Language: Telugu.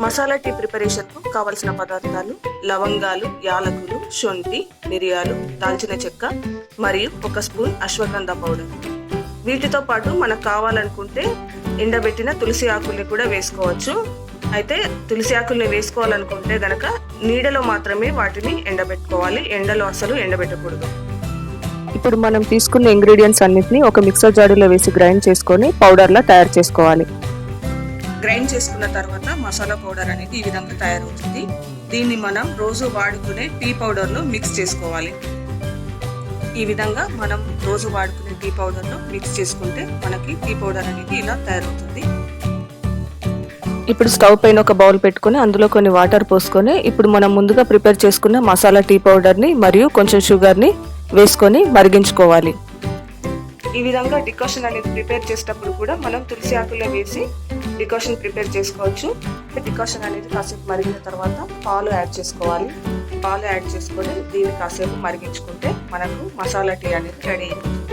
మసాలా టీ ప్రిపరేషన్కు కావలసిన పదార్థాలు: లవంగాలు, యాలకులు, శొంఠి, మిరియాలు, దాల్చిన చెక్క మరియు 1 స్పూన్ అశ్వగంధ పౌడర్. వీటితో పాటు మనకు కావాలనుకుంటే ఎండబెట్టిన తులసి ఆకుల్ని కూడా వేసుకోవచ్చు. అయితే తులసి ఆకుల్ని వేసుకోవాలనుకుంటే గనక నీడలో మాత్రమే వాటిని ఎండబెట్టుకోవాలి, ఎండలో అసలు ఎండబెట్టకూడదు. ఇప్పుడు మనం తీసుకున్న ఇంగ్రీడియంట్స్ అన్నిటిని ఒక మిక్సర్ జాడీలో వేసి గ్రైండ్ చేసుకొని పౌడర్లా తయారు చేసుకోవాలి. గ్రైండ్ చేసుకున్న తర్వాత మసాలా పౌడర్ అనేది ఈ విధంగా తయారవుతుంది. దీన్ని మనం రోజు వాడుకునే టీ పౌడర్లో మిక్స్ చేసుకోవాలి. ఈ విధంగా మనం రోజు వాడుకునే టీ పౌడర్లో మిక్స్ చేసుకుంటే మనకి టీ పౌడర్ అనేది ఇలా తయారవుతుంది. ఇప్పుడు స్టవ్ పైన ఒక బౌల్ పెట్టుకొని అందులో కొన్ని వాటర్ పోసుకొని ఇప్పుడు మనం ముందుగా ప్రిపేర్ చేసుకున్న మసాలా టీ పౌడర్ని మరియు కొంచెం షుగర్ని వేసుకొని మరిగించుకోవాలి. ఈ విధంగా డికాషన్ అనేది ప్రిపేర్ చేసేటప్పుడు కూడా మనం తులసి ఆకుల్లో వేసి డికాషన్ ప్రిపేర్ చేసుకోవచ్చు. డికాషన్ అనేది కాసేపు మరిగిన తర్వాత పాలు యాడ్ చేసుకోవాలి. పాలు యాడ్ చేసుకొని దీన్ని కాసేపు మరిగించుకుంటే మనకు మసాలా టీ అనేది రెడీ అయిపోతుంది.